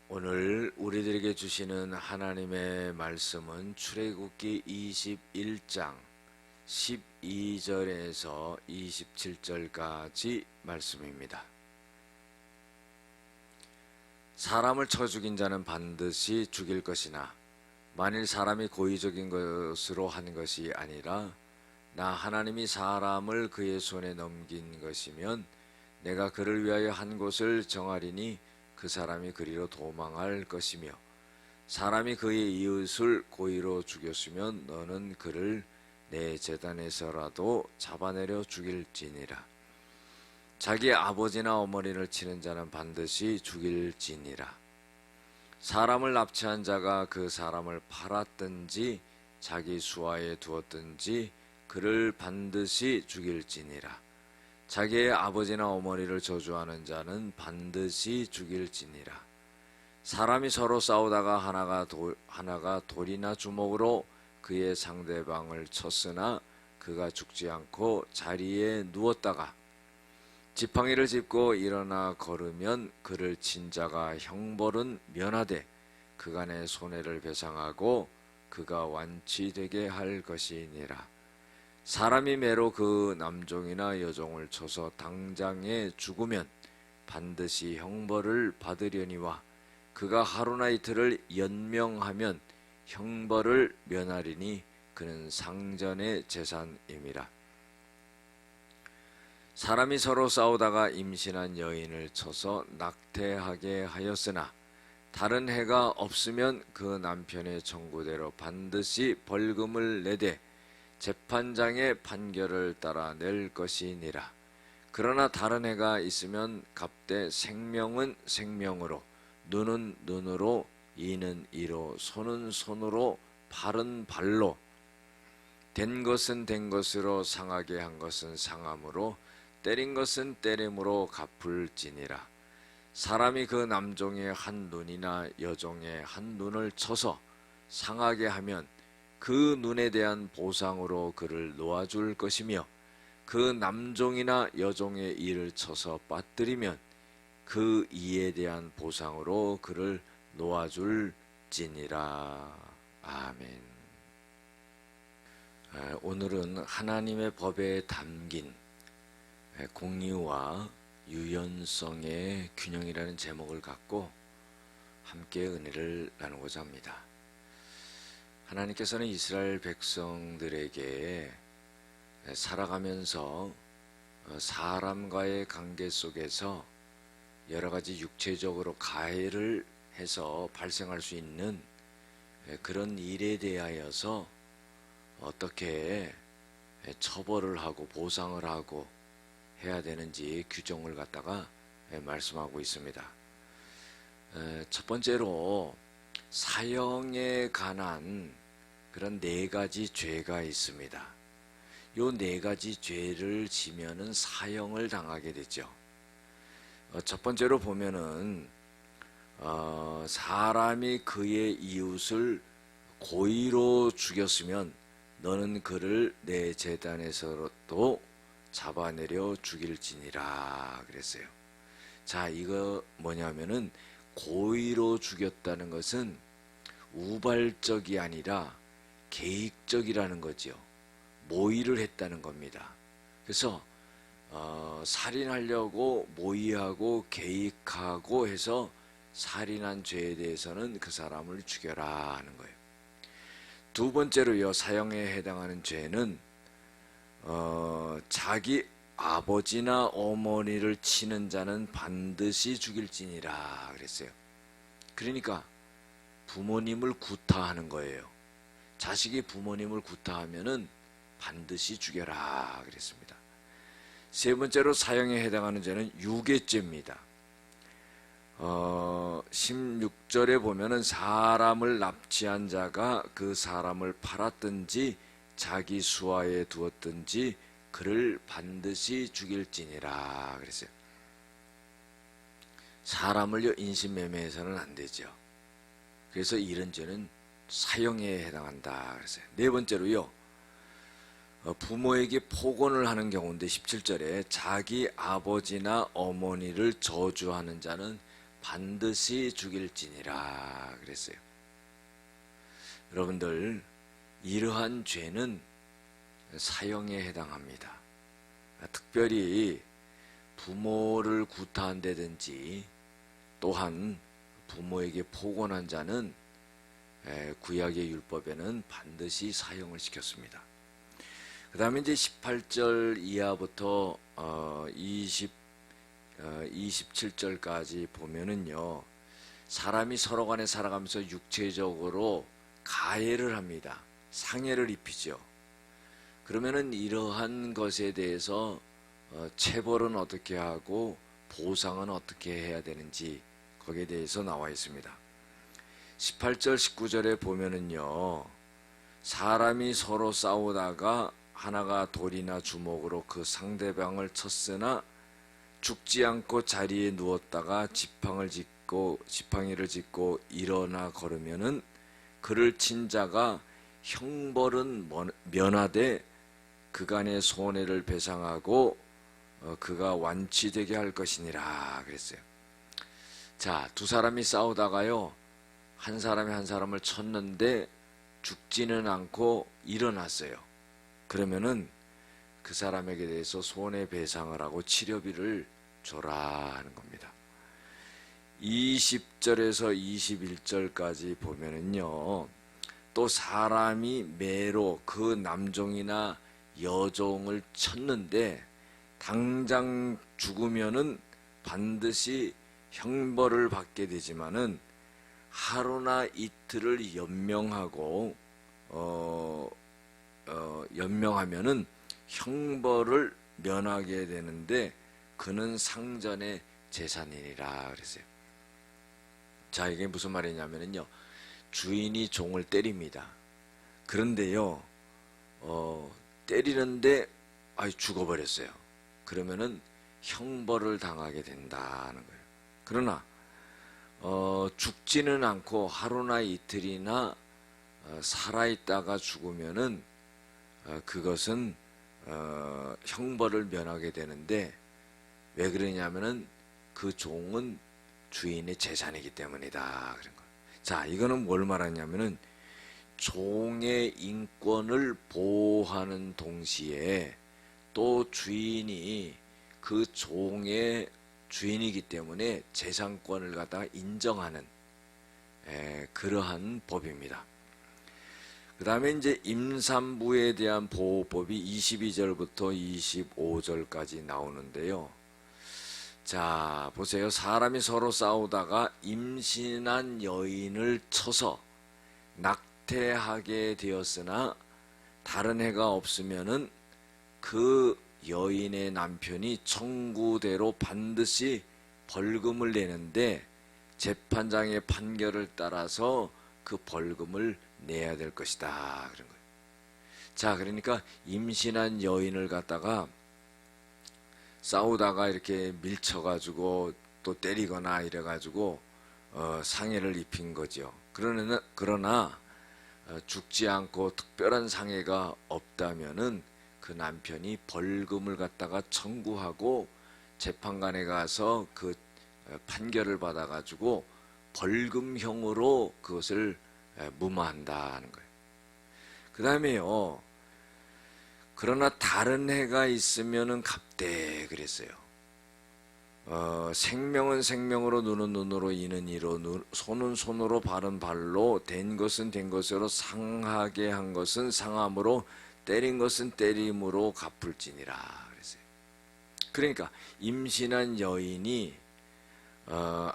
오늘 우리들에게 주시는 하나님의 말씀은 출애굽기 21장 12절에서 27절까지 말씀입니다. 사람을 쳐 죽인 자는 반드시 죽일 것이나 만일 사람이 고의적인 것으로 한 것이 아니라 나 하나님이 사람을 그의 손에 넘긴 것이면 내가 그를 위하여 한 곳을 정하리니 그 사람이 그리로 도망할 것이며 사람이 그의 이웃을 고의로 죽였으면 너는 그를 내 제단에서라도 잡아내려 죽일지니라. 자기 아버지나 어머니를 치는 자는 반드시 죽일지니라. 사람을 납치한 자가 그 사람을 팔았든지 자기 수하에 두었든지 그를 반드시 죽일지니라. 자기의 아버지나 어머니를 저주하는 자는 반드시 죽일지니라. 사람이 서로 싸우다가 하나가 돌이나 주먹으로 그의 상대방을 쳤으나 그가 죽지 않고 자리에 누웠다가 지팡이를 짚고 일어나 걸으면 그를 친 자가 형벌은 면하되 그간의 손해를 배상하고 그가 완치되게 할 것이니라. 사람이 매로 그 남종이나 여종을 쳐서 당장에 죽으면 반드시 형벌을 받으려니와 그가 하루나 이틀을 연명하면 형벌을 면하리니 그는 상전의 재산임이라. 사람이 서로 싸우다가 임신한 여인을 쳐서 낙태하게 하였으나 다른 해가 없으면 그 남편의 청구대로 반드시 벌금을 내되 재판장의 판결을 따라 낼 것이니라. 그러나 다른 해가 있으면 값되 생명은 생명으로, 눈은 눈으로, 이는 이로, 손은 손으로, 발은 발로, 된 것은 된 것으로, 상하게 한 것은 상함으로, 때린 것은 때림으로 갚을지니라. 사람이 그 남종의 한 눈이나 여종의 한 눈을 쳐서 상하게 하면 그 눈에 대한 보상으로 그를 놓아줄 것이며 그 남종이나 여종의 이를 쳐서 빠뜨리면 그 이에 대한 보상으로 그를 놓아줄지니라. 아멘. 오늘은 하나님의 법에 담긴 공의와 유연성의 균형이라는 제목을 갖고 함께 은혜를 나누고자 합니다. 하나님께서는 이스라엘 백성들에게 살아가면서 사람과의 관계 속에서 여러 가지 육체적으로 가해를 해서 발생할 수 있는 그런 일에 대하여서 어떻게 처벌을 하고 보상을 하고 해야 되는지 규정을 갖다가 말씀하고 있습니다. 첫 번째로 사형에 관한 그런 네 가지 죄가 있습니다. 요 네 가지 죄를 지면은 사형을 당하게 되죠. 첫 번째로 보면은 사람이 그의 이웃을 고의로 죽였으면 너는 그를 내 제단에서도 잡아내려 죽일지니라 그랬어요. 자, 이거 뭐냐면은 고의로 죽였다는 것은 우발적이 아니라 계획적이라는 거죠. 모의를 했다는 겁니다. 그래서 살인하려고 모의하고 계획하고 해서 살인한 죄에 대해서는 그 사람을 죽여라 하는 거예요. 두 번째로요, 사형에 해당하는 죄는 자기 아버지나 어머니를 치는 자는 반드시 죽일지니라 그랬어요. 그러니까 부모님을 구타하는 거예요. 자식이 부모님을 구타하면은 반드시 죽여라 그랬습니다. 세 번째로 사형에 해당하는 죄는 유괴죄입니다. 16절에 보면은 사람을 납치한 자가 그 사람을 팔았든지 자기 수하에 두었든지 그를 반드시 죽일지니라 그랬어요. 사람을요 인신매매해서는 안 되죠. 그래서 이런 죄는 사형에 해당한다 그랬어요. 네 번째로요, 부모에게 폭언을 하는 경우인데 17절에 자기 아버지나 어머니를 저주하는 자는 반드시 죽일지니라 그랬어요. 여러분들, 이러한 죄는 사형에 해당합니다. 특별히 부모를 구타한다든지 또한 부모에게 포곤한 자는 구약의 율법에는 반드시 사형을 시켰습니다. 그 다음에 이제 18절 이하부터 27절까지 보면은요, 사람이 서로 간에 살아가면서 육체적으로 가해를 합니다. 상해를 입히죠. 그러면은 이러한 것에 대해서 체벌은 어떻게 하고 보상은 어떻게 해야 되는지 거기에 대해서 나와 있습니다. 18절 19절에 보면은요, 사람이 서로 싸우다가 하나가 돌이나 주먹으로 그 상대방을 쳤으나 죽지 않고 자리에 누웠다가 지팡이를 짚고 일어나 걸으면은 그를 친 자가 형벌은 면하되 그간의 손해를 배상하고 그가 완치되게 할 것이니라 그랬어요. 자, 두 사람이 싸우다가요, 한 사람이 한 사람을 쳤는데 죽지는 않고 일어났어요. 그러면은 그 사람에게 대해서 손해배상을 하고 치료비를 줘라 하는 겁니다. 20절에서 21절까지 보면은요, 또 사람이 매로 그 남종이나 여종을 쳤는데 당장 죽으면은 반드시 형벌을 받게 되지만은 하루나 이틀을 연명하고 연명하면은 형벌을 면하게 되는데 그는 상전의 재산이니라 그랬어요. 자, 이게 무슨 말이냐면요, 주인이 종을 때립니다. 그런데요, 때리는데 죽어버렸어요. 그러면은 형벌을 당하게 된다는 거예요. 그러나 죽지는 않고 하루나 이틀이나 살아있다가 죽으면은 그것은 형벌을 면하게 되는데, 왜 그러냐면은 그 종은 주인의 재산이기 때문이다 그런 거예요. 자, 이거는 뭘 말하냐면은 종의 인권을 보호하는 동시에 또 주인이 그 종의 주인이기 때문에 재산권을 갖다가 인정하는 그러한 법입니다. 그 다음에 이제 임산부에 대한 보호법이 22절부터 25절까지 나오는데요. 자, 보세요. 사람이 서로 싸우다가 임신한 여인을 쳐서 낙태하게 되었으나 다른 해가 없으면은 그 여인의 남편이 청구대로 반드시 벌금을 내는데 재판장의 판결을 따라서 그 벌금을 내야 될 것이다 그런 거예요. 자, 그러니까 임신한 여인을 갖다가 싸우다가 이렇게 밀쳐가지고 또 때리거나 이래가지고 상해를 입힌 거죠. 그러나 죽지 않고 특별한 상해가 없다면은 그 남편이 벌금을 갖다가 청구하고 재판관에 가서 그 판결을 받아가지고 벌금형으로 그것을 무마한다는 거예요. 그 다음에요, 그러나 다른 해가 있으면은 갚되 그랬어요. 생명은 생명으로, 눈은 눈으로, 이는 이로, 손은 손으로, 발은 발로, 된 것은 된 것으로, 상하게 한 것은 상함으로, 때린 것은 때림으로 갚을지니라 그랬어요. 그러니까 임신한 여인이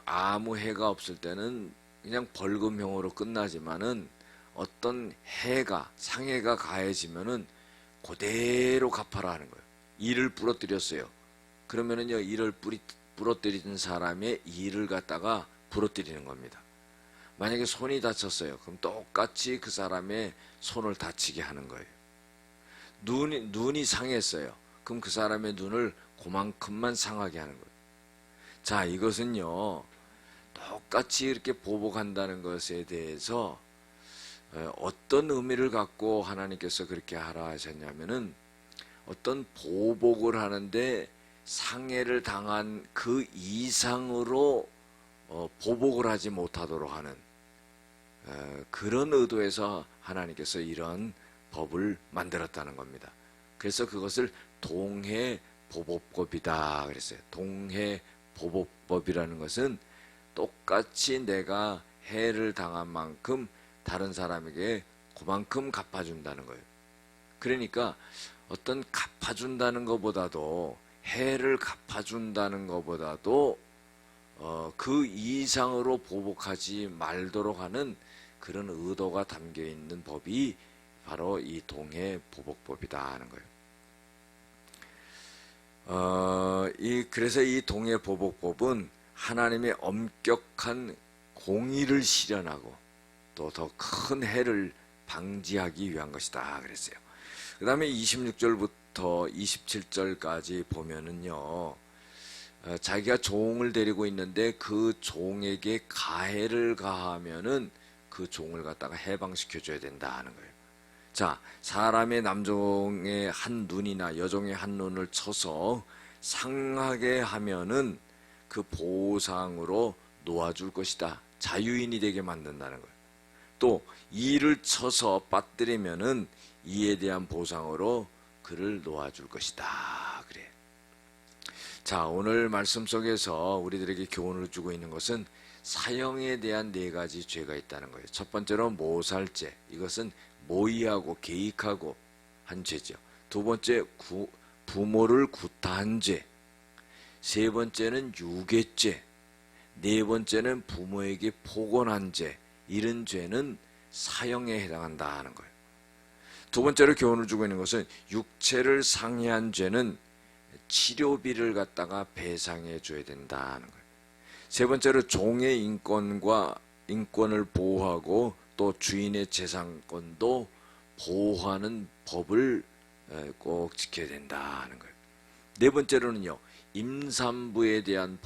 아무 해가 없을 때는 그냥 벌금형으로 끝나지만은 어떤 상해가 가해지면은 그대로 갚아라 하는 거예요. 이를 부러뜨렸어요. 그러면은요, 이를 부러뜨리는 사람의 이를 갖다가 부러뜨리는 겁니다. 만약에 손이 다쳤어요. 그럼 똑같이 그 사람의 손을 다치게 하는 거예요. 눈이 상했어요. 그럼 그 사람의 눈을 그만큼만 상하게 하는 거예요. 자, 이것은요, 똑같이 이렇게 보복한다는 것에 대해서 어떤 의미를 갖고 하나님께서 그렇게 하라 하셨냐면은, 어떤 보복을 하는데 상해를 당한 그 이상으로 보복을 하지 못하도록 하는 그런 의도에서 하나님께서 이런 법을 만들었다는 겁니다. 그래서 그것을 동해보복법이다 그랬어요. 동해보복법이라는 것은 똑같이 내가 해를 당한 만큼 다른 사람에게 그만큼 갚아준다는 거예요. 그러니까 어떤 갚아준다는 것보다도, 해를 갚아준다는 것보다도 그 이상으로 보복하지 말도록 하는 그런 의도가 담겨 있는 법이 바로 이 동해보복법이다 하는 거예요. 그래서 이 동해보복법은 하나님의 엄격한 공의를 실현하고 또 더 큰 해를 방지하기 위한 것이다 그랬어요. 그 다음에 26절부터 27절까지 보면은요, 자기가 종을 데리고 있는데 그 종에게 가해를 가하면은 그 종을 갖다가 해방시켜줘야 된다 하는 거예요. 자, 사람의 남종의 한 눈이나 여종의 한 눈을 쳐서 상하게 하면은 그 보상으로 놓아줄 것이다. 자유인이 되게 만든다는 거예요. 또 이를 쳐서 빠뜨리면은 이에 대한 보상으로 그를 놓아줄 것이다. 그래. 자, 오늘 말씀 속에서 우리들에게 교훈을 주고 있는 것은 사형에 대한 4가지 죄가 있다는 거예요. 첫 번째로 모살죄. 이것은 모의하고 계획하고 한 죄죠. 두 번째 부모를 구타한 죄. 세 번째는 유괴죄. 네 번째는 부모에게 폭언한 죄. 이런 죄는 사형에 해당한다 하는 거예요. 두 번째로 교훈을 주고 있는 것은 육체를 상해한 죄는 치료비를 갖다가 배상해 줘야 된다 하는 거예요. 세 번째로 종의 인권을 보호하고 또 주인의 재산권도 보호하는 법을 꼭 지켜야 된다 하는 거예요. 네 번째로는요, 임산부에 대한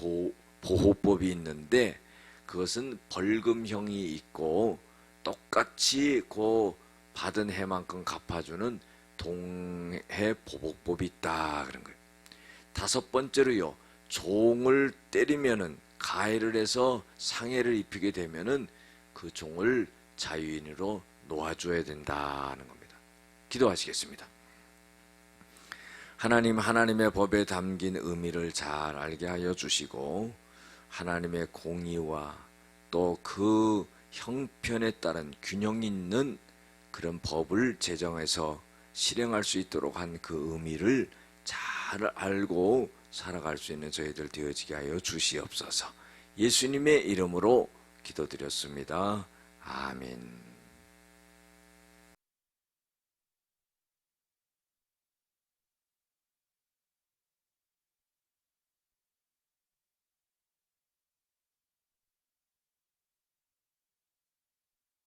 보호법이 있는데 그것은 벌금형이 있고 똑같이 그 받은 해만큼 갚아주는 동해보복법이 있다 그런 거예요. 다섯 번째로요, 종을 때리면은, 가해를 해서 상해를 입히게 되면은 그 종을 자유인으로 놓아줘야 된다는 겁니다. 기도하시겠습니다. 하나님의 법에 담긴 의미를 잘 알게 하여 주시고 하나님의 공의와 또 그 형편에 따른 균형 있는 그런 법을 제정해서 실행할 수 있도록 한 그 의미를 잘 알고 살아갈 수 있는 저희들 되어지게 하여 주시옵소서. 예수님의 이름으로 기도드렸습니다. 아멘.